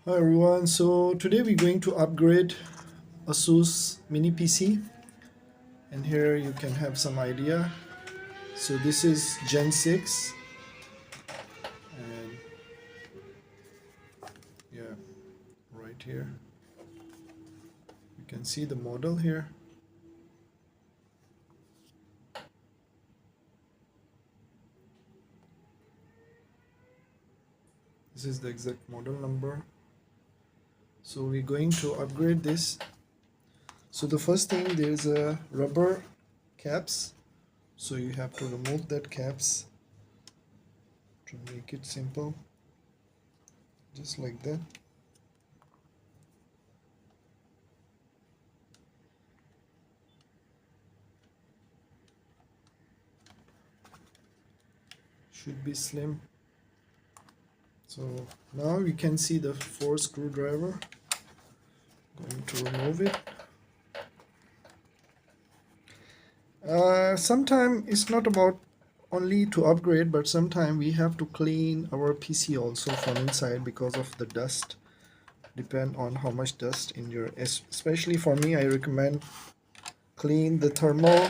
Hi everyone, so today we're going to upgrade asus mini PC, and here you can have some idea. So this is Gen 6, and yeah, right here you can see the model here. This is the exact model number. So we're going to upgrade this. So the first thing, there's a rubber caps, so you have to remove that caps to make it simple, just like that. Should be slim. So now you can see the 4 screwdriver. Going to remove it. Sometimes it's not about only to upgrade, but sometimes we have to clean our PC also from inside because of the dust. Depend on how much dust in your, especially for me, I recommend clean the thermal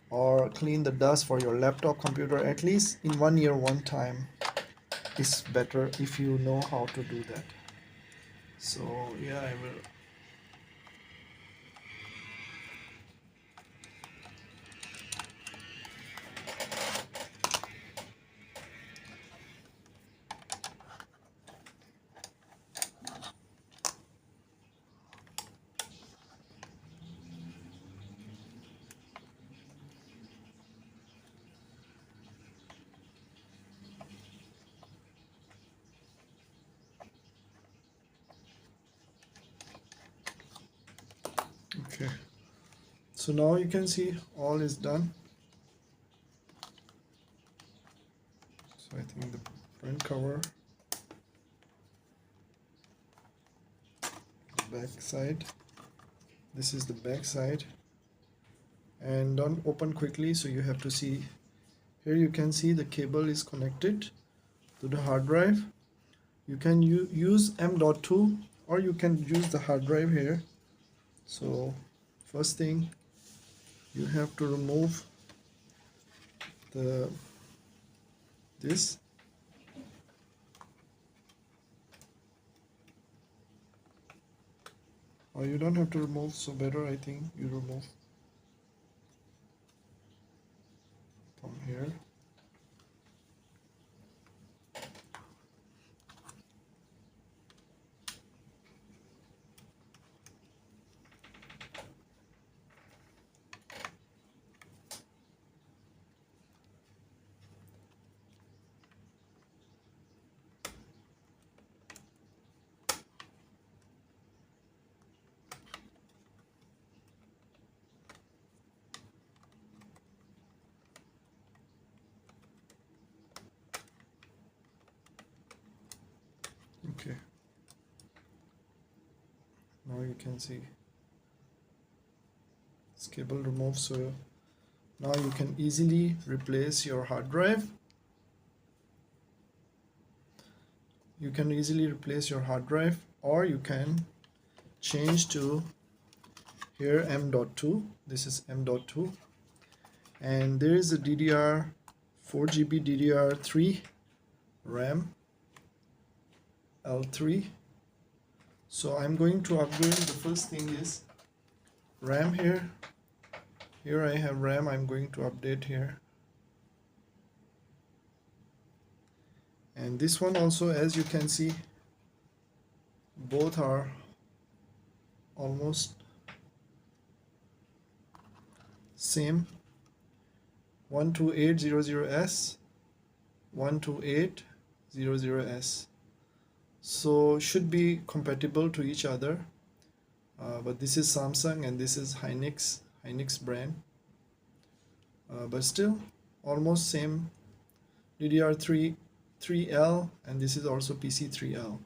or clean the dust for your laptop computer at least in 1 year one time. Is better if you know how to do that. So yeah, I will. Okay, so now you can see all is done. So I think the front cover, back side, this is the back side, and don't open quickly, so you have to see. Here you can see the cable is connected to the hard drive. You can use m.2 or you can use the hard drive here. So first thing, you have to remove this, or you don't have to remove, so better I think you remove from here. Okay, now you can see this cable removed, so now you can easily replace your hard drive. You can easily replace your hard drive, or you can change to here m.2. This is m.2, and there is a DDR 4 GB DDR3 RAM L3. So I'm going to upgrade. The first thing is RAM here. Here I have RAM. I'm going to update here. And this one also, as you can see, both are almost same. 12800S, 12800S. So should be compatible to each other. But this is Samsung and this is Hynix brand. But still almost same. DDR3 3L, and this is also PC3L.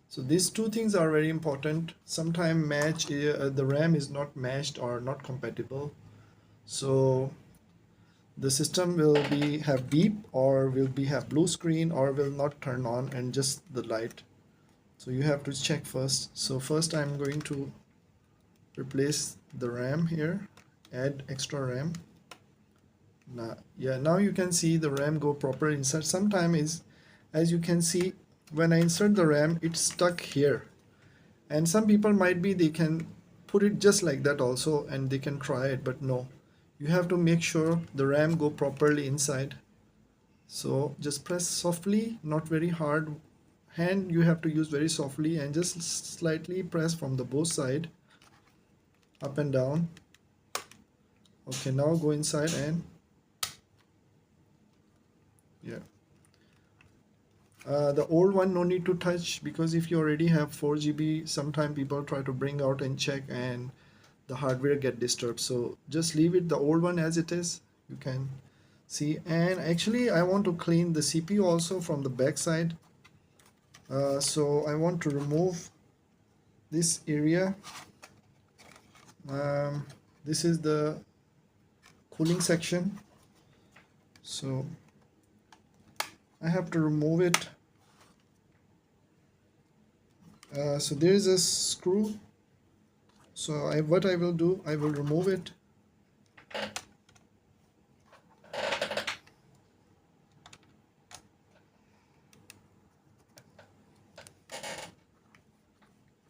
So these two things are very important. Sometimes the RAM is not matched or not compatible, so the system will have beep, or will have blue screen, or will not turn on and just the light. So you have to check first. So first I'm going to replace the RAM here, add extra RAM. Now you can see the RAM go proper insert. Sometime is, as you can see, when I insert the RAM, it's stuck here. And some people might be, they can put it just like that also and they can try it, but no. You have to make sure the RAM go properly inside. So just press softly, not very hard. Hand you have to use very softly and just slightly press from the both side, up and down. Okay, now go inside and yeah. The old one no need to touch, because if you already have 4 GB, sometimes people try to bring out and check and the hardware get disturbed. So just leave it the old one as it is. You can see. And actually I want to clean the CPU also from the back side. So I want to remove this area. This is the cooling section, so I have to remove it. So there is a screw, so what I will do, I will remove it.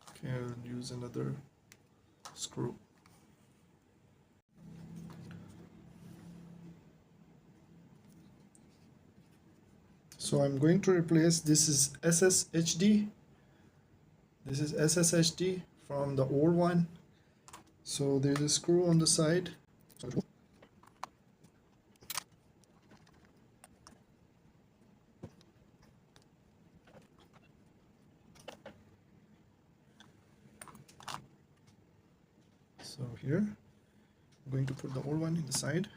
Okay, I'll use another screw. So I'm going to replace, this is SSD. This is SSD from the old one. So there's a screw on the side. So here, I'm going to put the old one in the side.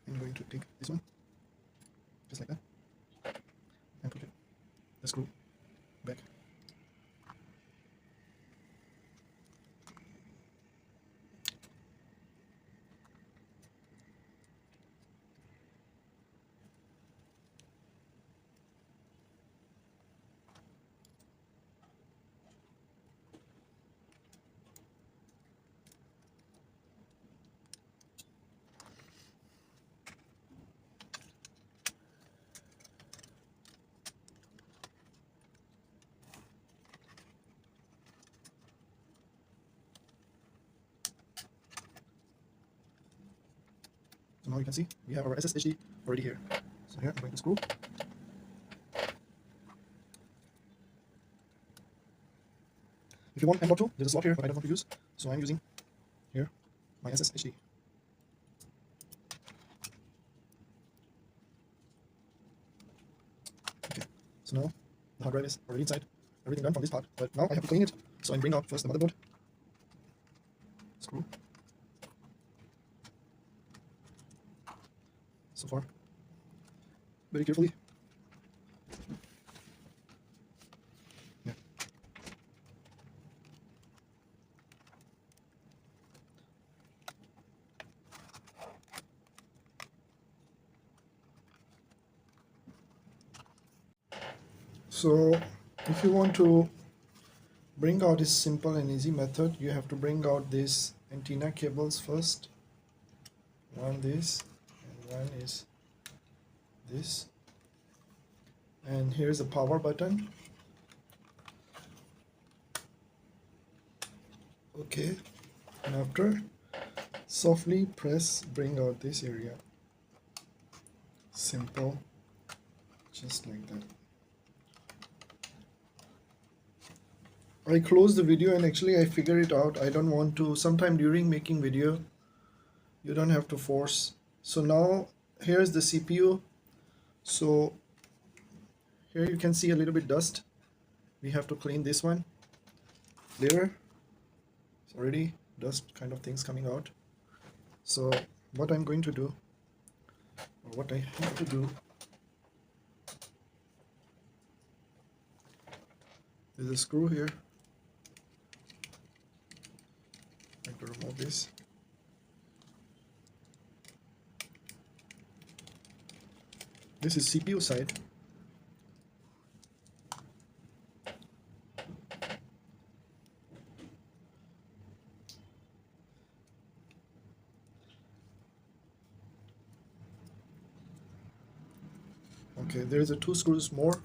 I'm going to take this one, just like that, and put it, the screw back. So now you can see we have our SSD already here. So here I'm going to screw. If you want m.2, there's a slot here, but I don't want to use, so I'm using here my SSD. Okay, so now the hard drive is already inside. Everything done from this part, but now I have to clean it. So I bring out first the motherboard. Screw. So far, very carefully. Yeah. So if you want to bring out this simple and easy method, you have to bring out these antenna cables first. One this and one is this, and here's the power button. Okay, and after softly press, bring out this area. Simple, just like that. I closed the video and actually I figure it out. I don't want to, sometime during making video you don't have to force. So now here's the CPU. So here you can see a little bit dust. We have to clean this one. There, it's already dust kind of things coming out. So what I'm going to do, or what I have to do, there's a screw here. I'm going to remove this. This is CPU side. Okay, there is a 2 screws more.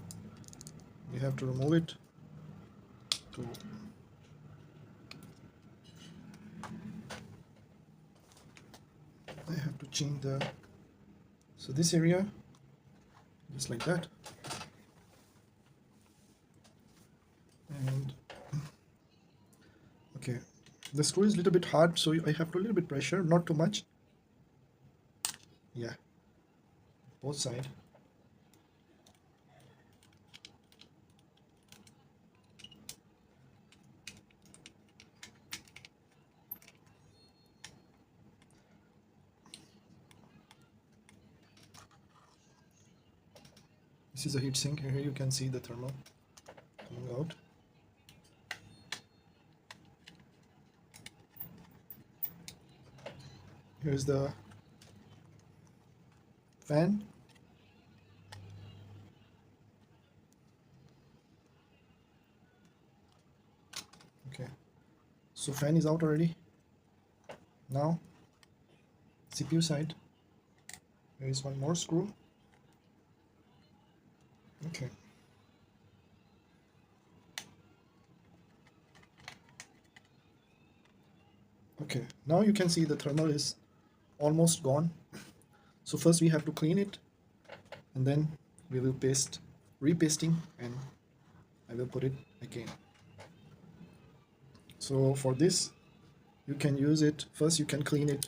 We have to remove it to I have to change the this area just like that, and okay, the screw is a little bit hard, so I have to a little bit pressure, not too much. Yeah, both sides. This is a heat sink. Here you can see the thermal coming out. Here's the fan. Okay, so fan is out already. Now CPU side, there is one more screw. Okay, okay, now you can see the thermal is almost gone. So first we have to clean it, and then we will repasting, and I will put it again. So for this, you can use it first. You can clean it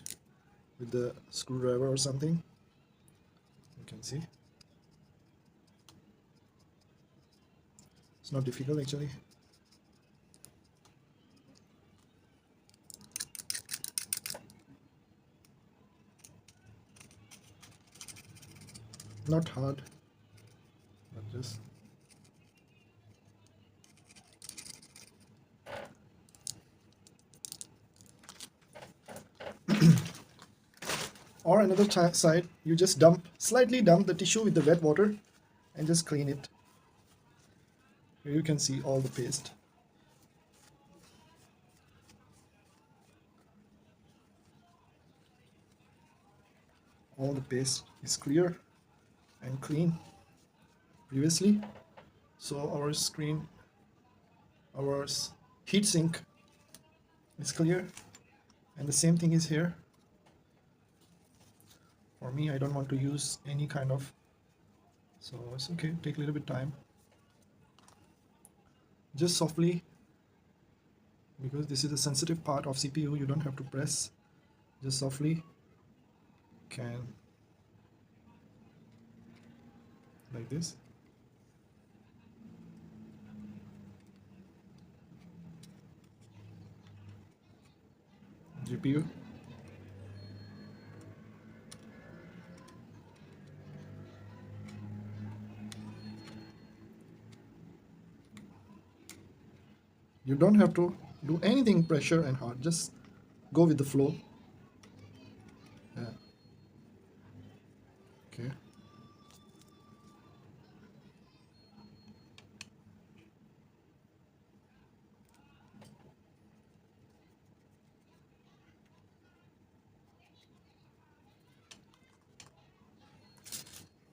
with the screwdriver or something. You can see it's not difficult actually. Not hard, but just or another side, you just slightly dump the tissue with the wet water and just clean it. Here you can see all the paste. All the paste is clear and clean previously. So our heat sink is clear, and the same thing is here. For me, I don't want to use any kind of, so it's okay, take a little bit time. Just softly, because this is a sensitive part of CPU, you don't have to press, just softly can, like this. GPU. You don't have to do anything pressure and hard, just go with the flow. Yeah. Okay.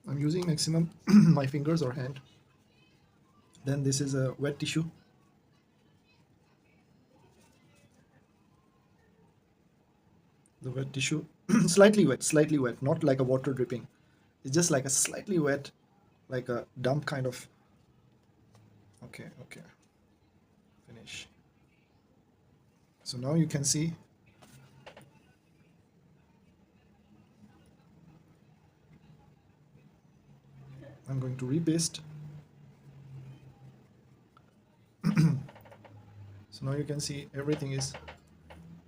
I'm using maximum my fingers or hand. Then this is a wet tissue. The wet tissue, slightly wet, not like a water dripping. It's just like a slightly wet, like a dump kind of. Okay, okay. Finish. So now you can see I'm going to repaste. So now you can see everything is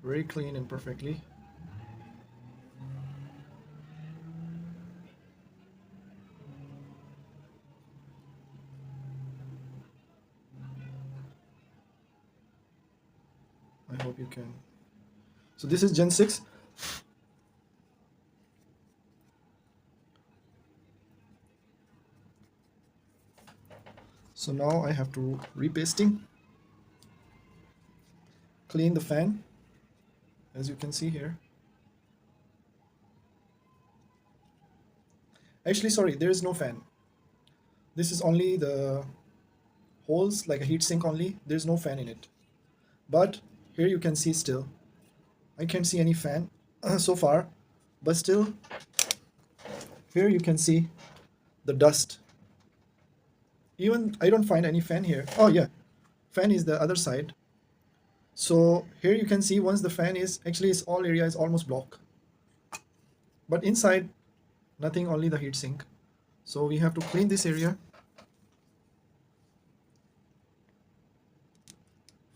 very clean and perfectly. I hope you can. So this is Gen 6. So now I have to repasting. Clean the fan, as you can see here. Actually, sorry, there is no fan. This is only the holes, like a heat sink only. There's no fan in it. But here you can see still, I can't see any fan so far, but still here you can see the dust. Even I don't find any fan here. Oh yeah, fan is the other side. So here you can see once the fan is, actually it's all area is almost blocked. But inside, nothing, only the heat sink. So we have to clean this area.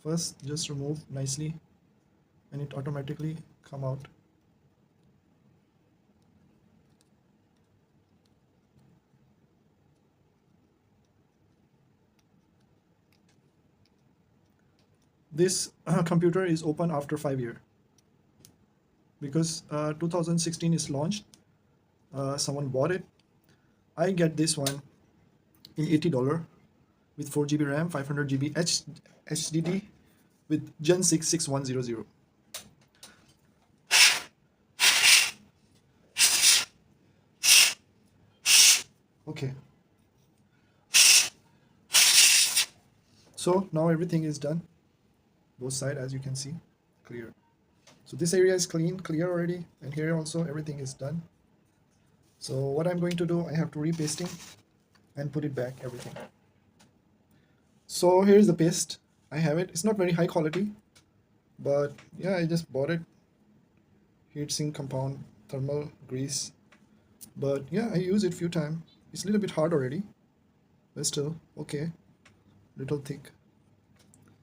First, just remove nicely and it automatically come out. This computer is open after 5 years because 2016 is launched. Someone bought it. I get this one in $80 with 4 GB RAM, 500 GB HDD with Gen 6 6100. Okay. So now everything is done. Both sides, as you can see, clear. So this area is clear already, and here also everything is done. So what I'm going to do, I have to repasting and put it back, everything. So here's the paste. I have it. It's not very high quality, but yeah, I just bought it. Heatsink compound, thermal grease. But yeah, I use it few times. It's a little bit hard already, but still okay. Little thick.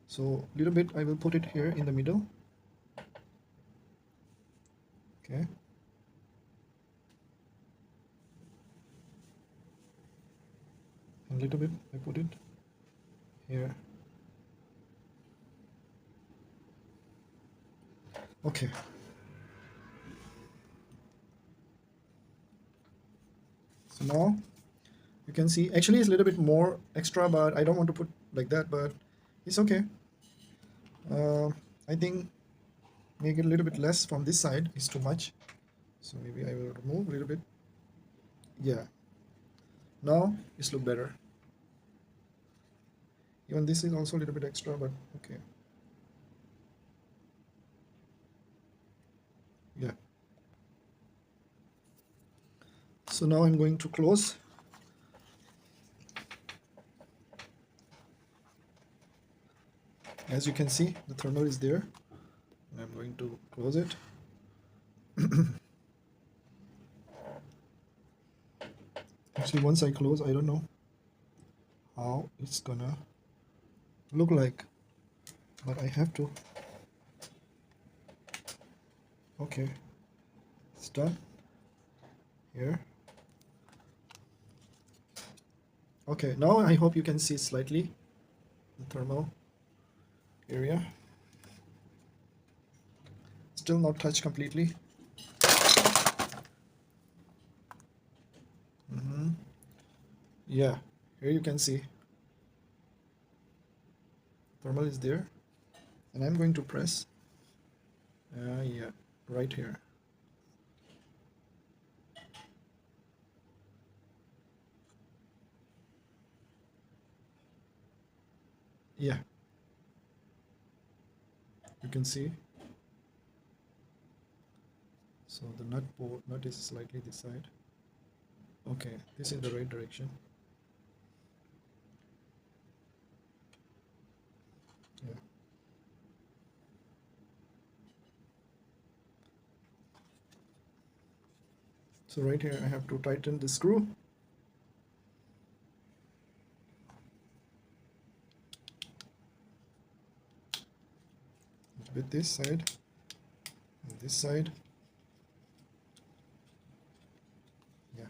So little bit I will put it here in the middle. Okay. And little bit I put it here. Okay. So now you can see, actually it's a little bit more extra, but I don't want to put like that, but it's okay. I think make it a little bit less from this side is too much. So maybe I will remove a little bit. Yeah. Now it's look better. Even this is also a little bit extra, but okay. Yeah. So now I'm going to close. As you can see, the thermal is there. And I'm going to close it. Actually, once I close, I don't know how it's gonna look like, but I have to. Okay, it's done here. Okay, now I hope you can see slightly the thermal area. Still not touched completely. Yeah, here you can see thermal is there, and I'm going to press. Yeah, right here. Yeah, you can see. So the nut is slightly this side. Okay, this is the right direction. Yeah. So right here I have to tighten the screw. With this side and this side. Yeah.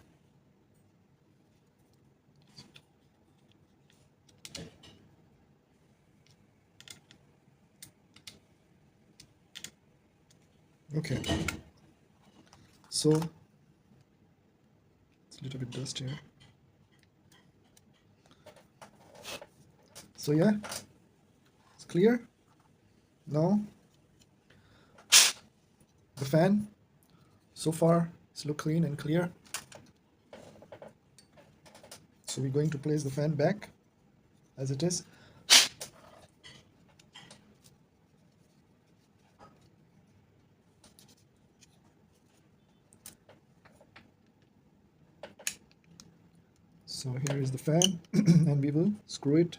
Okay. So it's a little bit dust here. So yeah, it's clear. Now the fan, so far it's look clean and clear. So So we're going to place the fan back as it is. So here is the fan and we will screw it,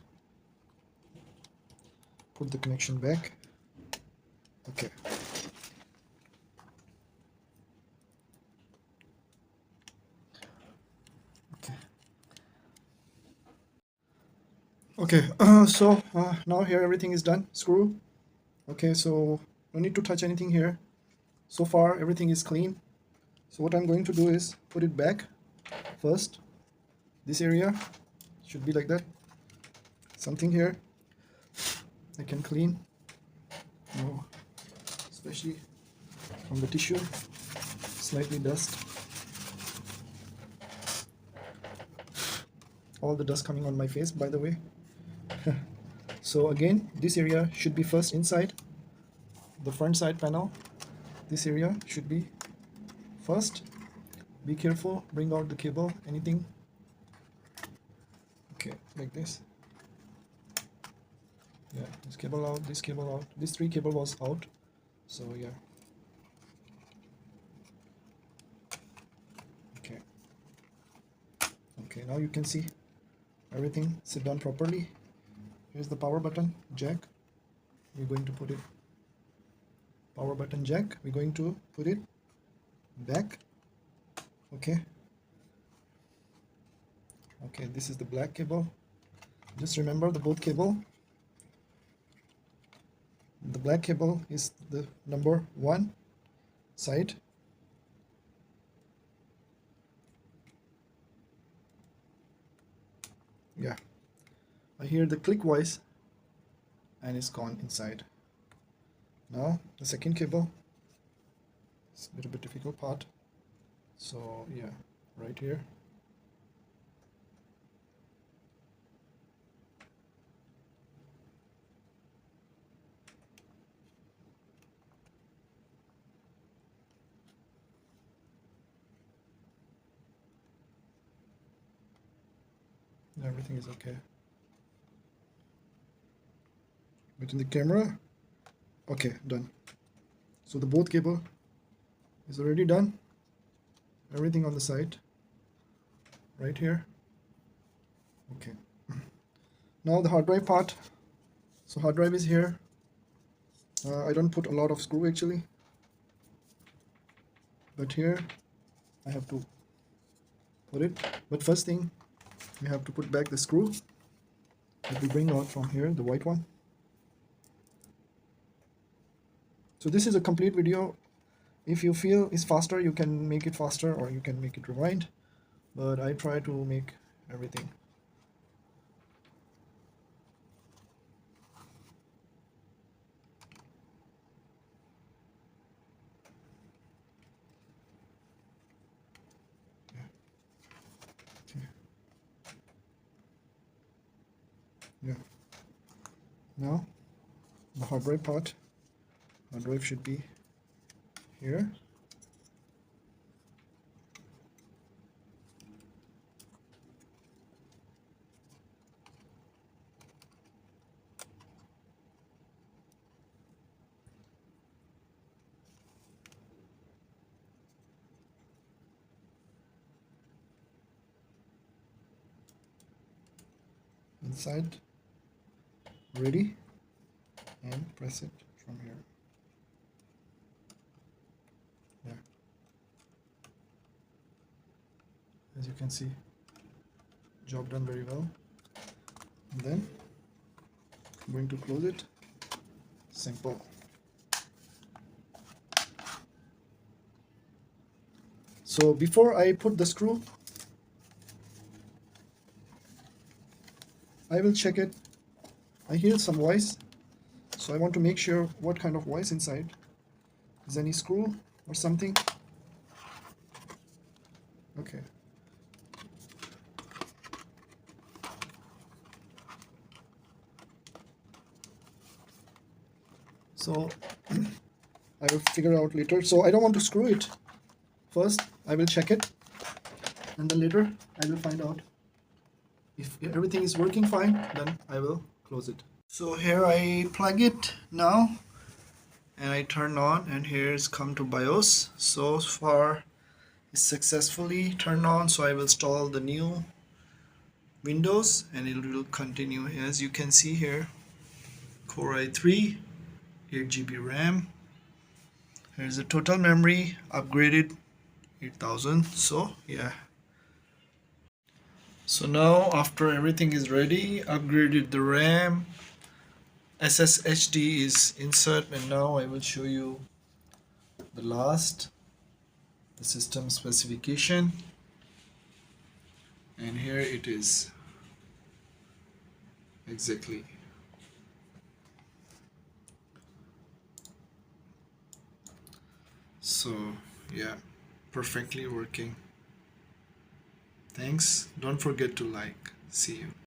put the connection back. Okay. Okay, so now here everything is done. Screw. Okay, so no need to touch anything here. So far everything is clean. So what I'm going to do is put it back first. This area should be like that. Something here I can clean. No, especially from the tissue, slightly dust. All the dust coming on my face, by the way. So again, this area should be first inside the front side panel. This area should be first. Be careful, bring out the cable, anything. Okay, like this. Yeah, this cable out, this cable out. This 3 cable was out. So yeah. Okay. Okay, now you can see everything sit down properly. Here's the power button jack. We're going to put it, power button jack, we're going to put it back. Okay. Okay, this is the black cable. Just remember the both cable. The black cable is the number 1 side. Yeah, I hear the click voice and it's gone inside. Now the second cable, it's a little bit difficult part. So yeah, right here. Everything is okay. But in the camera, okay, done. So the both cable is already done. Everything on the side, right here. Okay. Now the hard drive part. So hard drive is here. I don't put a lot of screw actually, but here I have to put it. But first thing, you have to put back the screw that we bring out from here, the white one. So this is a complete video. If you feel it's faster, you can make it faster or you can make it rewind, but I try to make everything. Yeah. Now the hard drive part. Hard drive should be here. Inside, ready, and press it from here. Yeah. As you can see, job done very well. And then I'm going to close it. Simple. So before I put the screw, I will check it. I hear some voice, so I want to make sure what kind of voice inside. Is any screw or something? Okay. So I will figure out later. So I don't want to screw it. First, I will check it, and then later I will find out If everything is working fine, then I will close it. So here I plug it now and I turn on, and here's come to BIOS. So far it's successfully turned on, so I will install the new Windows and it will continue. As you can see here, Core i3, 8 GB RAM. Here's the total memory upgraded 8000. So yeah, so now after everything is ready, upgraded the RAM, SSD is insert, and now I will show you the system specification, and here it is exactly. So yeah, perfectly working. Thanks. Don't forget to like. See you.